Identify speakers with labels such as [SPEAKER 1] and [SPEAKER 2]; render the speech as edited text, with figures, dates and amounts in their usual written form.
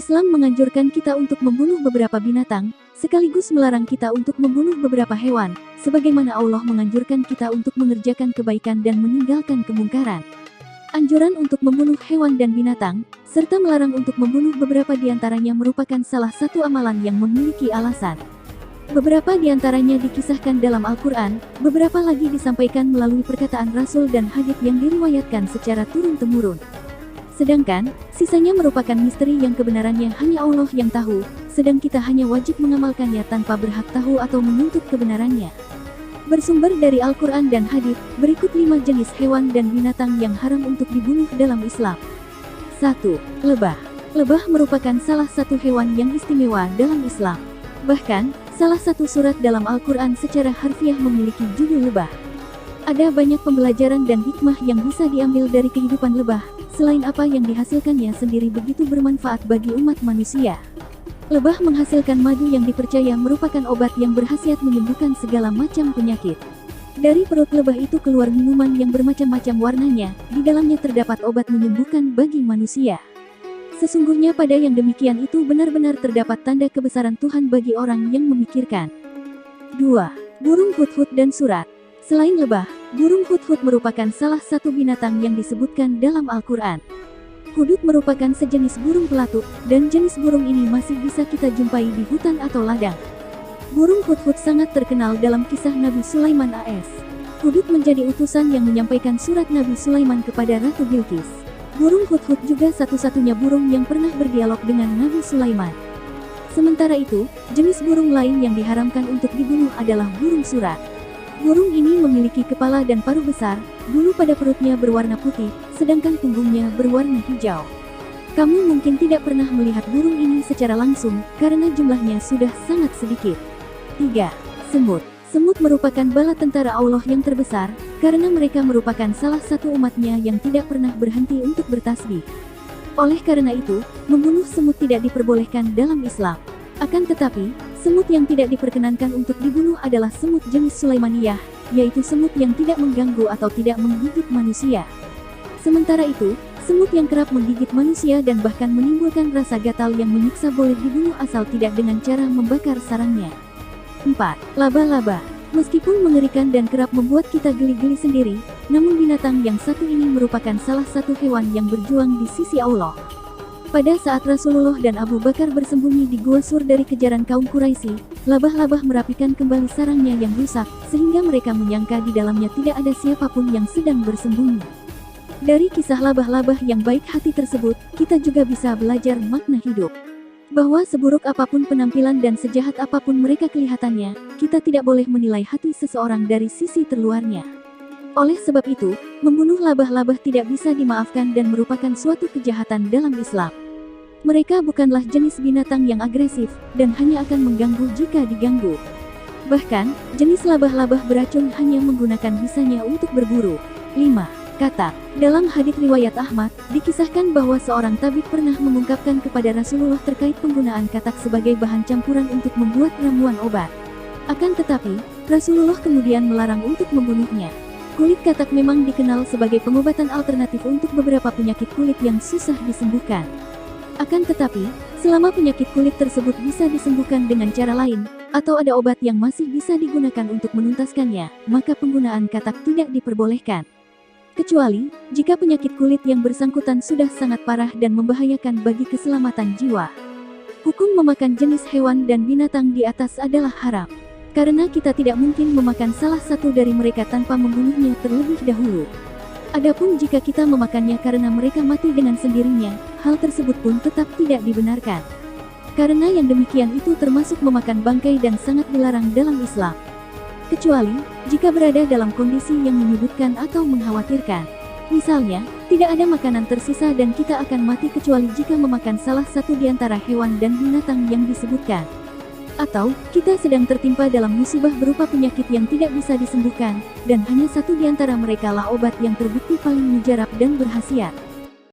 [SPEAKER 1] Islam menganjurkan kita untuk membunuh beberapa binatang, sekaligus melarang kita untuk membunuh beberapa hewan, sebagaimana Allah menganjurkan kita untuk mengerjakan kebaikan dan meninggalkan kemungkaran. Anjuran untuk membunuh hewan dan binatang, serta melarang untuk membunuh beberapa di antaranya merupakan salah satu amalan yang memiliki alasan. Beberapa di antaranya dikisahkan dalam Al-Quran, beberapa lagi disampaikan melalui perkataan Rasul dan hadits yang diriwayatkan secara turun-temurun. Sedangkan, sisanya merupakan misteri yang kebenarannya hanya Allah yang tahu, sedang kita hanya wajib mengamalkannya tanpa berhak tahu atau menuntut kebenarannya. Bersumber dari Al-Quran dan hadits, berikut 5 jenis hewan dan binatang yang haram untuk dibunuh dalam Islam. 1. Lebah. Lebah merupakan salah satu hewan yang istimewa dalam Islam. Bahkan, salah satu surat dalam Al-Quran secara harfiah memiliki judul lebah. Ada banyak pembelajaran dan hikmah yang bisa diambil dari kehidupan lebah, selain apa yang dihasilkannya sendiri begitu bermanfaat bagi umat manusia. Lebah menghasilkan madu yang dipercaya merupakan obat yang berkhasiat menyembuhkan segala macam penyakit. Dari perut lebah itu keluar minuman yang bermacam-macam warnanya, di dalamnya terdapat obat menyembuhkan bagi manusia. Sesungguhnya pada yang demikian itu benar-benar terdapat tanda kebesaran Tuhan bagi orang yang memikirkan. 2. Burung hudhud dan surat. Selain lebah, burung hudhud merupakan salah satu binatang yang disebutkan dalam Al-Quran. Hudhud merupakan sejenis burung pelatuk, dan jenis burung ini masih bisa kita jumpai di hutan atau ladang. Burung hudhud sangat terkenal dalam kisah Nabi Sulaiman AS. Hudhud menjadi utusan yang menyampaikan surat Nabi Sulaiman kepada Ratu Bilqis. Burung hudhud juga satu-satunya burung yang pernah berdialog dengan Nabi Sulaiman. Sementara itu, jenis burung lain yang diharamkan untuk dibunuh adalah burung surat. Burung ini memiliki kepala dan paruh besar, bulu pada perutnya berwarna putih, sedangkan punggungnya berwarna hijau. Kamu mungkin tidak pernah melihat burung ini secara langsung, karena jumlahnya sudah sangat sedikit. 3. Semut. Semut merupakan bala tentara Allah yang terbesar, karena mereka merupakan salah satu umatnya yang tidak pernah berhenti untuk bertasbih. Oleh karena itu, membunuh semut tidak diperbolehkan dalam Islam. Akan tetapi, semut yang tidak diperkenankan untuk dibunuh adalah semut jenis Sulaimaniyah, yaitu semut yang tidak mengganggu atau tidak menggigit manusia. Sementara itu, semut yang kerap menggigit manusia dan bahkan menimbulkan rasa gatal yang menyiksa boleh dibunuh asal tidak dengan cara membakar sarangnya. 4. Laba-laba. Meskipun mengerikan dan kerap membuat kita geli-geli sendiri, namun binatang yang satu ini merupakan salah satu hewan yang berjuang di sisi Allah. Pada saat Rasulullah dan Abu Bakar bersembunyi di Gua Sur dari kejaran kaum Quraisy, labah-labah merapikan kembali sarangnya yang rusak, sehingga mereka menyangka di dalamnya tidak ada siapapun yang sedang bersembunyi. Dari kisah labah-labah yang baik hati tersebut, kita juga bisa belajar makna hidup. Bahwa seburuk apapun penampilan dan sejahat apapun mereka kelihatannya, kita tidak boleh menilai hati seseorang dari sisi terluarnya. Oleh sebab itu, membunuh labah-labah tidak bisa dimaafkan dan merupakan suatu kejahatan dalam Islam. Mereka bukanlah jenis binatang yang agresif, dan hanya akan mengganggu jika diganggu. Bahkan, jenis labah-labah beracun hanya menggunakan bisanya untuk berburu. 5. Katak. Dalam hadits riwayat Ahmad, dikisahkan bahwa seorang tabib pernah mengungkapkan kepada Rasulullah terkait penggunaan katak sebagai bahan campuran untuk membuat ramuan obat. Akan tetapi, Rasulullah kemudian melarang untuk membunuhnya. Kulit katak memang dikenal sebagai pengobatan alternatif untuk beberapa penyakit kulit yang susah disembuhkan. Akan tetapi, selama penyakit kulit tersebut bisa disembuhkan dengan cara lain, atau ada obat yang masih bisa digunakan untuk menuntaskannya, maka penggunaan katak tidak diperbolehkan. Kecuali, jika penyakit kulit yang bersangkutan sudah sangat parah dan membahayakan bagi keselamatan jiwa. Hukum memakan jenis hewan dan binatang di atas adalah haram. Karena kita tidak mungkin memakan salah satu dari mereka tanpa membunuhnya terlebih dahulu. Adapun jika kita memakannya karena mereka mati dengan sendirinya, hal tersebut pun tetap tidak dibenarkan. Karena yang demikian itu termasuk memakan bangkai dan sangat dilarang dalam Islam. Kecuali, jika berada dalam kondisi yang menyudutkan atau mengkhawatirkan. Misalnya, tidak ada makanan tersisa dan kita akan mati kecuali jika memakan salah satu di antara hewan dan binatang yang disebutkan. Atau, kita sedang tertimpa dalam musibah berupa penyakit yang tidak bisa disembuhkan, dan hanya satu di antara mereka lah obat yang terbukti paling mujarab dan berkhasiat.